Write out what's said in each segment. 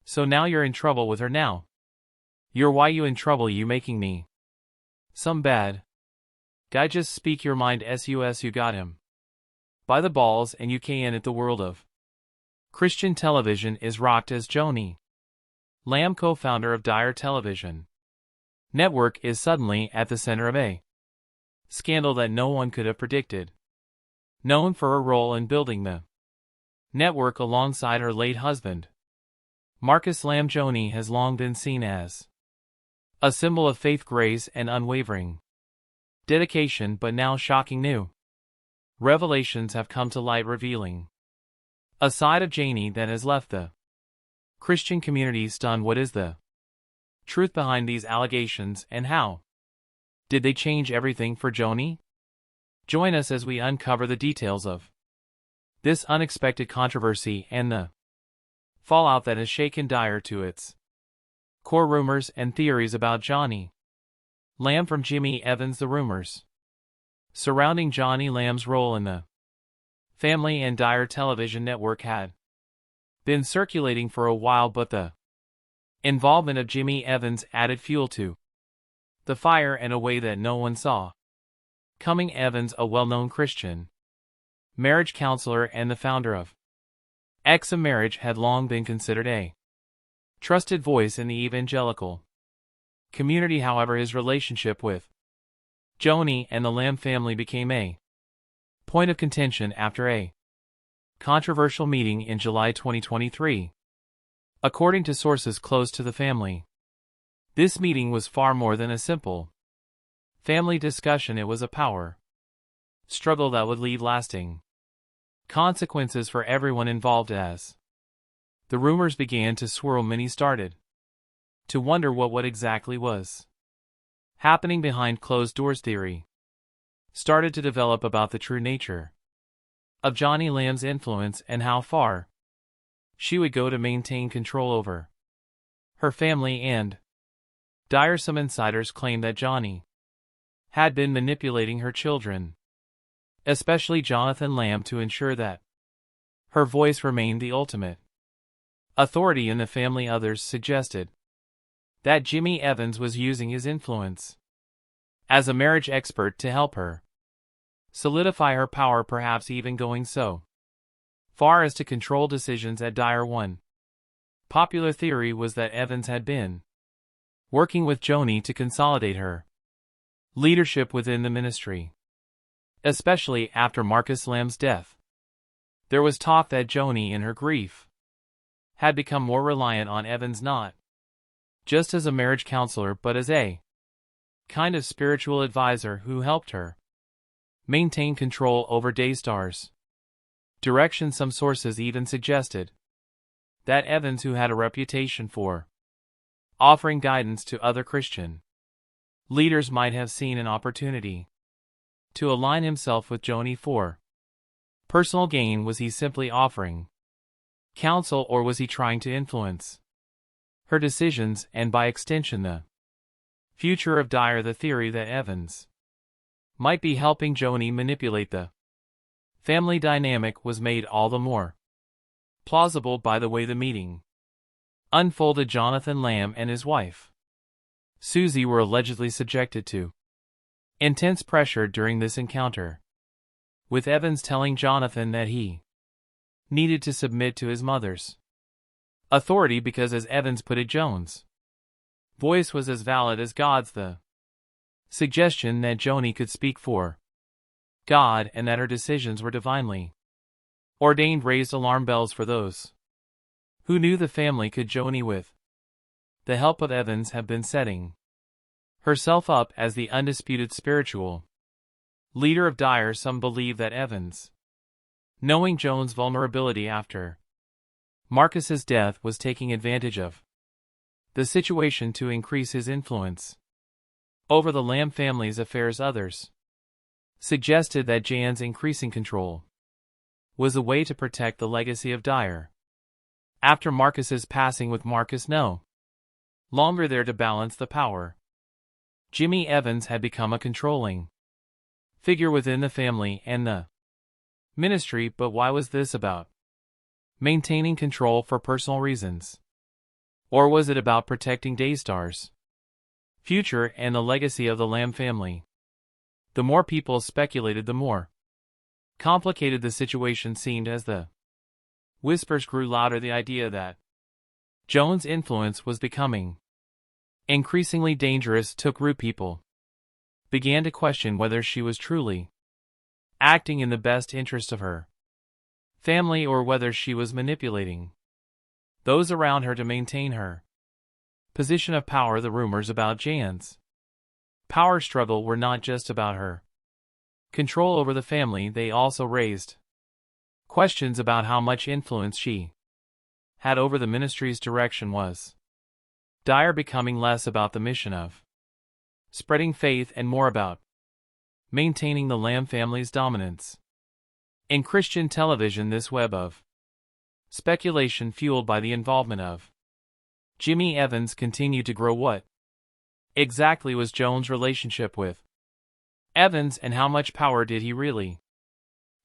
So now you're in trouble with her now. You're why you in trouble you making me. Some bad guy just speak your mind sus you got him. By the balls and you can at the world of Christian television is rocked as Joni Lamb, co-founder of Daystar Television Network, is suddenly at the center of a scandal that no one could have predicted. Known for her role in building the network alongside her late husband, Marcus Lamb, Joni has long been seen as a symbol of faith, grace, and unwavering dedication, but now shocking new revelations have come to light, revealing a side of Joni that has left the Christian community stunned. What is the truth behind these allegations, and how did they change everything for Joni? Join us as we uncover the details of this unexpected controversy and the fallout that has shaken Daystar to its core. Rumors and theories about Joni Lamb from Jimmy Evans. The rumors surrounding Joni Lamb's role in the family and Daystar Television Network had been circulating for a while, but the involvement of Jimmy Evans added fuel to the fire in a way that no one saw coming. Evans, a well-known Christian marriage counselor and the founder of X of Marriage, had long been considered a trusted voice in the evangelical community. However, his relationship with Joni and the Lamb family became a point of contention after a controversial meeting in July 2023. According to sources close to the family, this meeting was far more than a simple family discussion. It was a power struggle that would leave lasting consequences for everyone involved. As the rumors began to swirl, many started to wonder what exactly was happening behind closed doors. Theory started to develop about the true nature of Joni Lamb's influence and how far she would go to maintain control over her family and Daystar. Some insiders claim that Joni had been manipulating her children, especially Jonathan Lamb, to ensure that her voice remained the ultimate authority in the family. Others suggested that Jimmy Evans was using his influence as a marriage expert to help her solidify her power, perhaps even going so far as to control decisions at Daystar. One popular theory was that Evans had been working with Joni to consolidate her leadership within the ministry, especially after Marcus Lamb's death. There was talk that Joni, in her grief, had become more reliant on Evans, not just as a marriage counselor but as a kind of spiritual advisor who helped her maintain control over Daystar's direction. Some sources even suggested that Evans, who had a reputation for offering guidance to other Christian leaders, might have seen an opportunity to align himself with Joni for personal gain. Was he simply offering counsel, or was he trying to influence her decisions and, by extension, the future of Daystar? The theory that Evans might be helping Joni manipulate the family dynamic was made all the more plausible by the way the meeting unfolded. Jonathan Lamb and his wife, Susie, were allegedly subjected to intense pressure during this encounter, with Evans telling Jonathan that he needed to submit to his mother's authority because, as Evans put it, Joan's voice was as valid as God's. The suggestion that Joni could speak for God and that her decisions were divinely ordained raised alarm bells for those who knew the family. Could Joni, with the help of Evans, have been setting herself up as the undisputed spiritual leader of Daystar? Some believe that Evans, knowing Joan's vulnerability after Marcus's death, was taking advantage of the situation to increase his influence over the Lamb family's affairs. Others suggested that Jan's increasing control was a way to protect the legacy of Daystar after Marcus's passing, with Marcus no longer there to balance the power. Jimmy Evans had become a controlling figure within the family and the ministry. But why was this about maintaining control for personal reasons? Or was it about protecting Daystar's future and the legacy of the Lamb family? The more people speculated, the more complicated the situation seemed as the whispers grew louder. The idea that Joan's influence was becoming increasingly dangerous took root. People began to question whether she was truly acting in the best interest of her family or whether she was manipulating those around her to maintain her position of power. The rumors about Jan's power struggle were not just about her control over the family, they also raised questions about how much influence she had over the ministry's direction. Was Dyer becoming less about the mission of spreading faith and more about maintaining the Lamb family's dominance in Christian television? This web of speculation, fueled by the involvement of Jimmy Evans, continued to grow. What exactly was Joan's relationship with Evans, and how much power did he really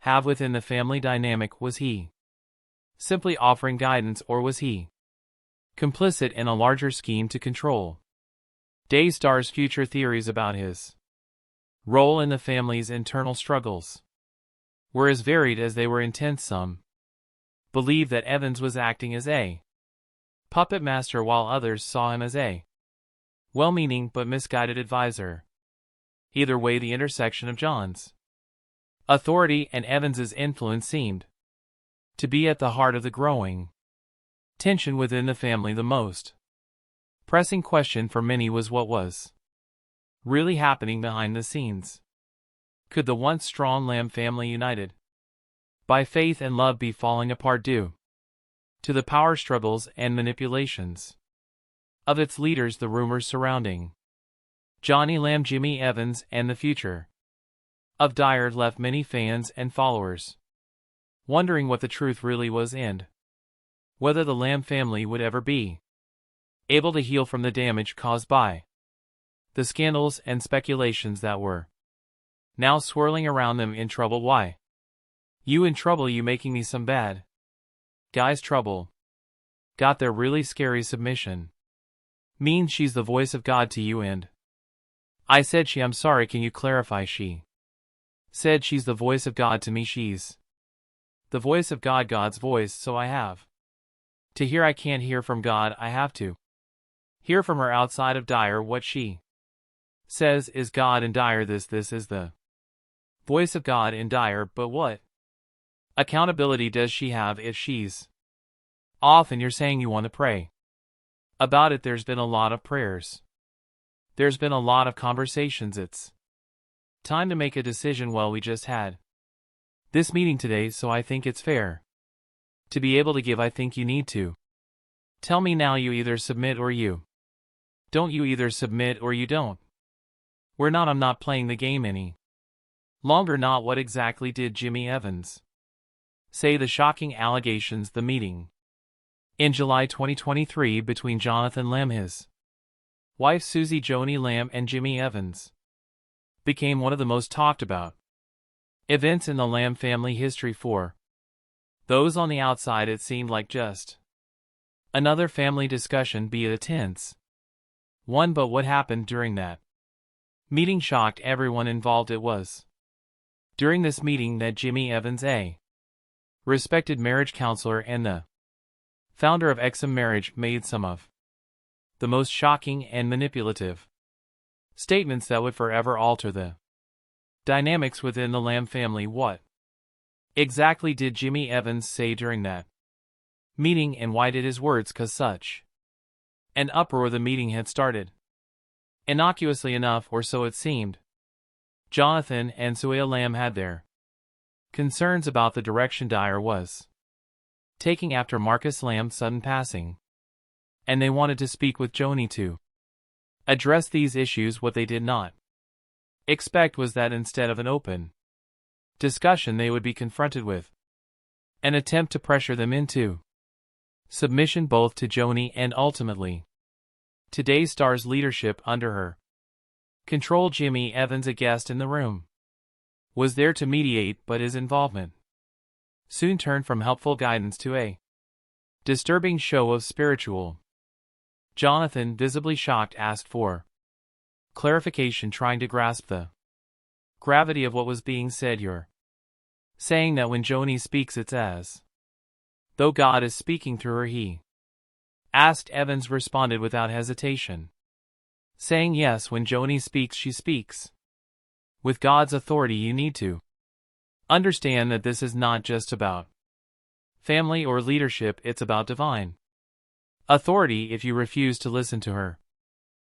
have within the family dynamic? Was he simply offering guidance, or was he complicit in a larger scheme to control Daystar's future? Theories about his role in the family's internal struggles were as varied as they were intense. Some believed that Evans was acting as a puppet master, while others saw him as a well-meaning but misguided advisor. Either way, the intersection of John's authority and Evans's influence seemed to be at the heart of the growing tension within the family. The most pressing question for many was what was really happening behind the scenes. Could the once strong Lamb family, united by faith and love, be falling apart due to the power struggles and manipulations of its leaders? The rumors surrounding Joni Lamb, Jimmy Evans, and the future of Dyer left many fans and followers wondering what the truth really was, and whether the Lamb family would ever be able to heal from the damage caused by the scandals and speculations that were now swirling around them. In trouble? Why you in trouble? You making me some bad guy's trouble? Got there? Really scary submission means she's the voice of God to you, and I said I'm sorry, can you clarify? She said she's the voice of God to me. She's the voice of God, God's voice, so I have to hear. I can't hear from God, I have to hear from her. Outside of Dyer, what she says is God in Dyer. This is the voice of God in Dyer. But what accountability does she have if she's off? And you're saying you want to pray about it. There's been a lot of prayers. There's been a lot of conversations. It's time to make a decision. Well, we just had this meeting today, so I think it's fair to be able to give. I think you need to tell me now. You either submit or you don't. You either submit or you don't. I'm not playing the game any longer. Not. What exactly did Jimmy Evans say? The shocking allegations. The meeting in July 2023 between Jonathan Lamb, his wife Susie Joni Lamb, and Jimmy Evans became one of the most talked about events in the Lamb family history. For those on the outside, it seemed like just another family discussion, be it a tense one. But what happened during that meeting shocked everyone involved. It was during this meeting that Jimmy Evans, a respected marriage counselor and the founder of XM Marriage, made some of the most shocking and manipulative statements that would forever alter the dynamics within the Lamb family. What exactly did Jimmy Evans say during that meeting, and why did his words cause such an uproar? The meeting had started innocuously enough, or so it seemed. Jonathan and Suella Lamb had their concerns about the direction Dyer was taking after Marcus Lamb's sudden passing, and they wanted to speak with Joni to address these issues. What they did not expect was that instead of an open discussion, they would be confronted with an attempt to pressure them into submission, both to Joni and ultimately to Daystar's leadership under her control. Jimmy Evans, a guest in the room, was there to mediate, but his involvement soon turned from helpful guidance to a disturbing show of spiritual Jonathan, visibly shocked, asked for clarification, trying to grasp the gravity of what was being said. You're saying that when Joni speaks it's as though God is speaking through her, he asked. Evans responded without hesitation, saying yes, when Joni speaks she speaks with God's authority. You need to understand that this is not just about family or leadership, it's about divine authority. If you refuse to listen to her,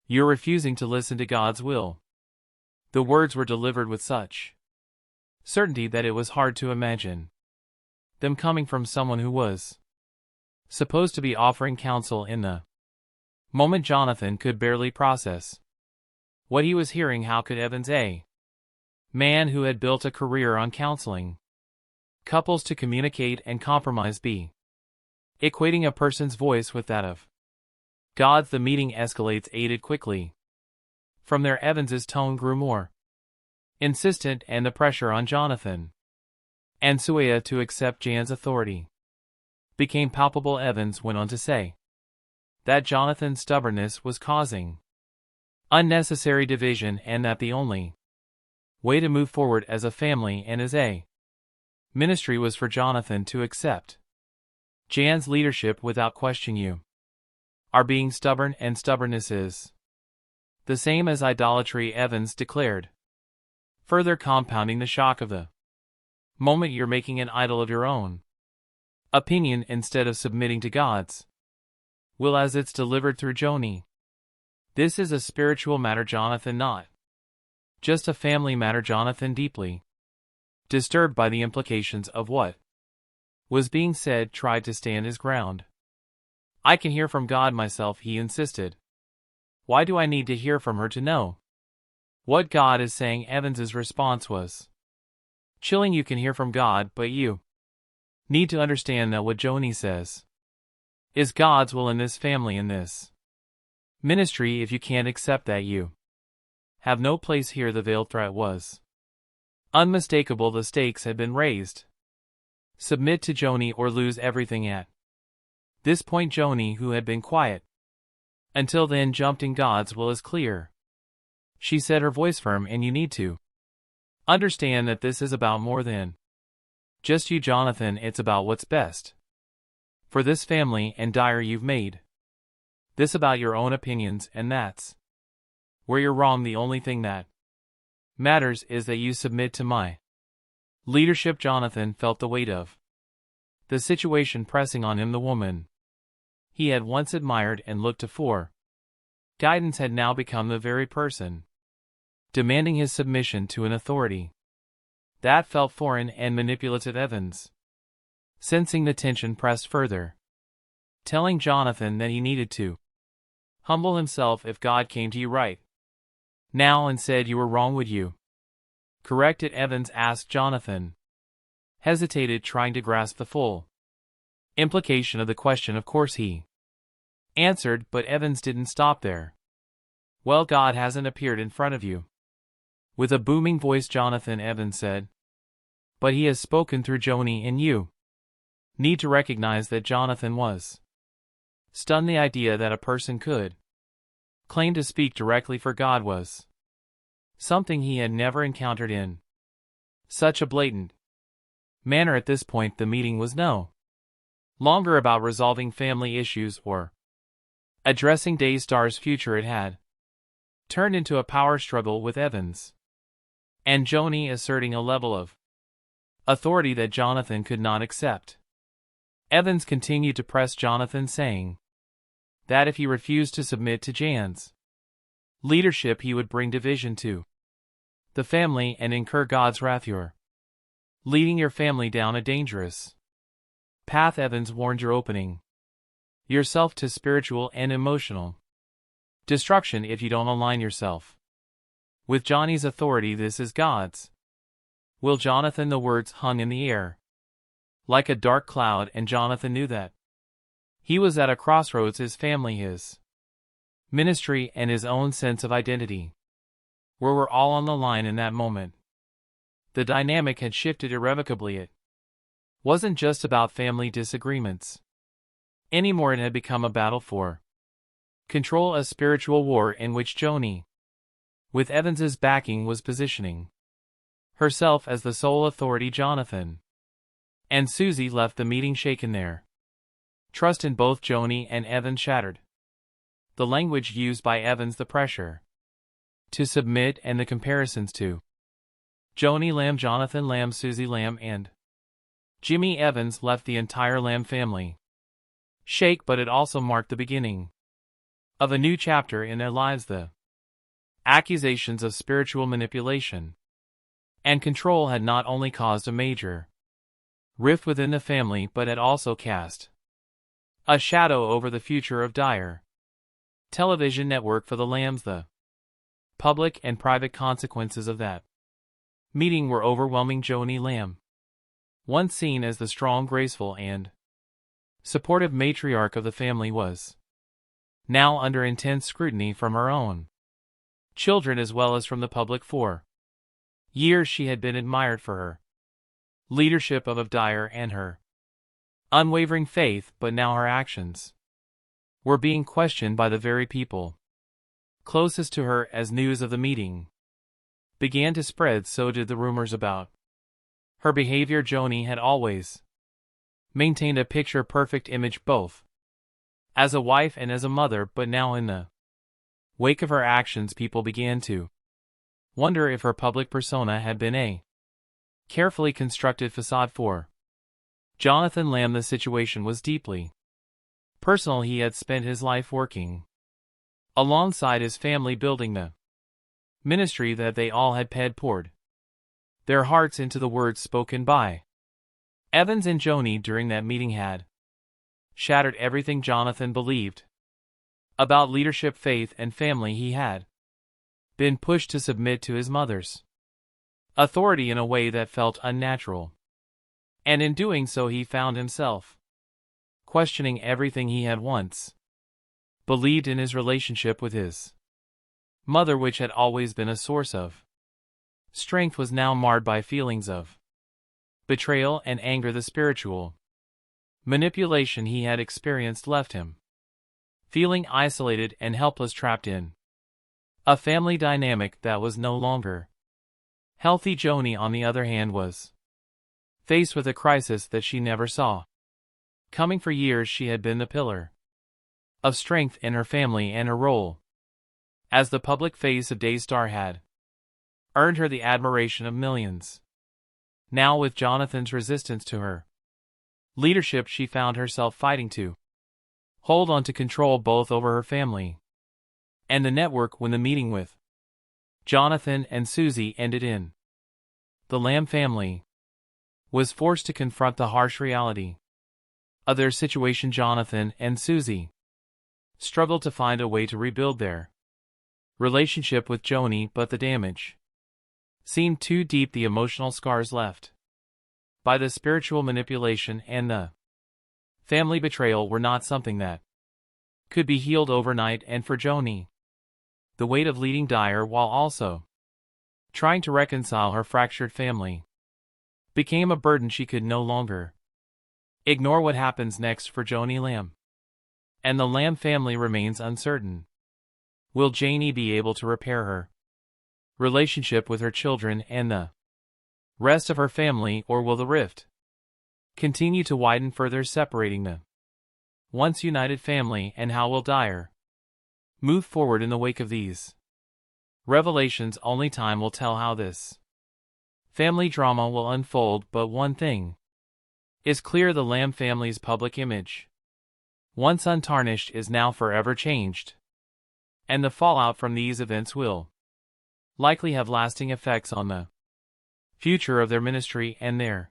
you're refusing to listen to God's will. The words were delivered with such certainty that it was hard to imagine them coming from someone who was supposed to be offering counsel. In the moment, Jonathan could barely process what he was hearing. How could Evans, a man who had built a career on counseling couples to communicate and compromise, be equating a person's voice with that of God's? The meeting escalates, aided quickly. From there, Evans's tone grew more insistent, and the pressure on Jonathan and Suaya to accept Jan's authority became palpable. Evans went on to say that Jonathan's stubbornness was causing unnecessary division, and that the only way to move forward as a family and as a ministry was for Jonathan to accept Jan's leadership without question. You are being stubborn, and stubbornness is the same as idolatry, Evans declared, further compounding the shock of the moment. You're making an idol of your own opinion instead of submitting to God's will as it's delivered through Joni. This is a spiritual matter, Jonathan, not just a family matter. Jonathan, deeply disturbed by the implications of what was being said, tried to stand his ground. I can hear from God myself, he insisted. Why do I need to hear from her to know what God is saying? Evans's response was chilling. You can hear from God, but you need to understand that what Joni says is God's will in this family, in this ministry. If you can't accept that, you have no place here. The veiled threat was unmistakable. The stakes had been raised. Submit to Joni or lose everything. At this point, Joni, who had been quiet until then, jumped in. God's will is clear, she said, her voice firm, and you need to understand that this is about more than just you, Jonathan. It's about what's best for this family, and Dyer, you've made this about your own opinions, and that's where you're wrong. The only thing that matters is that you submit to my leadership. Jonathan felt the weight of the situation pressing on him. The woman he had once admired and looked to for guidance had now become the very person demanding his submission to an authority that felt foreign and manipulative. Evans, sensing the tension, pressed further, telling Jonathan that he needed to humble himself. If God came to you right now and said you were wrong, would you correct it? Evans asked. Jonathan hesitated, trying to grasp the full implication of the question. Of course, he answered, but Evans didn't stop there. Well, God hasn't appeared in front of you with a booming voice, Jonathan, Evans said, but he has spoken through Joni, and you need to recognize that. Jonathan was stunned. The idea that a person could claim to speak directly for God was something he had never encountered in such a blatant manner. At this point, the meeting was no longer about resolving family issues or addressing Daystar's future. It had turned into a power struggle, with Evans and Joni asserting a level of authority that Jonathan could not accept. Evans continued to press Jonathan, saying that if he refused to submit to Jan's leadership, he would bring division to the family and incur God's wrath. You're leading your family down a dangerous path, Evans warned. You're opening yourself to spiritual and emotional destruction if you don't align yourself with Johnny's authority. This is God's will, Jonathan. The words hung in the air like a dark cloud, and Jonathan knew that he was at a crossroads. His family, his ministry, and his own sense of identity were all on the line in that moment. The dynamic had shifted irrevocably. It wasn't just about family disagreements anymore. It had become a battle for control a spiritual war in which Joni, with Evans's backing, was positioning herself as the sole authority. Jonathan and Susie left the meeting shaken, their trust in both Joni and Evans shattered. The language used by Evans, the pressure to submit, and the comparisons to Joni Lamb, Jonathan Lamb, Susie Lamb, and Jimmy Evans left the entire Lamb family shake, but it also marked the beginning of a new chapter in their lives. The accusations of spiritual manipulation and control had not only caused a major rift within the family, but had also cast a shadow over the future of Daystar Television Network for the Lambs. The public and private consequences of that meeting were overwhelming. Joni Lamb, once seen as the strong, graceful, and supportive matriarch of the family, was now under intense scrutiny from her own children as well as from the public. For years she had been admired for her leadership of Daystar and her unwavering faith, but now her actions were being questioned by the very people closest to her. As news of the meeting began to spread, so did the rumors about her behavior. Joni had always maintained a picture-perfect image both as a wife and as a mother, but now in the wake of her actions, people began to wonder if her public persona had been a carefully constructed facade. For Jonathan Lamb, the situation was deeply personal. He had spent his life working alongside his family, building the ministry that they all had poured their hearts into. The words spoken by Evans and Joni during that meeting had shattered everything Jonathan believed about leadership, faith, and family. He had been pushed to submit to his mother's authority in a way that felt unnatural, and in doing so he found himself questioning everything he had once believed in his relationship with his mother, which had always been a source of strength, was now marred by feelings of betrayal and anger. The spiritual manipulation he had experienced left him feeling isolated and helpless, trapped in a family dynamic that was no longer healthy. Joni, on the other hand, was faced with a crisis that she never saw coming. For years she had been the pillar of strength in her family, and her role as the public face of Daystar had earned her the admiration of millions. Now, with Jonathan's resistance to her leadership, she found herself fighting to hold on to control both over her family and the network. When the meeting with Jonathan and Susie ended in the Lamb family was forced to confront the harsh reality of their situation. Jonathan and Susie struggled to find a way to rebuild their relationship with Joni, but the damage seemed too deep. The emotional scars left by the spiritual manipulation and the family betrayal were not something that could be healed overnight, and for Joni, the weight of leading Daystar while also trying to reconcile her fractured family became a burden she could no longer ignore. What happens next for Joni Lamb and the Lamb family remains uncertain. Will Joni be able to repair her relationship with her children and the rest of her family, or will the rift continue to widen further, separating the once united family? And how will Daystar move forward in the wake of these revelations? Only time will tell how this family drama will unfold, but one thing is clear: the Lamb family's public image, once untarnished, is now forever changed, and the fallout from these events will likely have lasting effects on the future of their ministry and their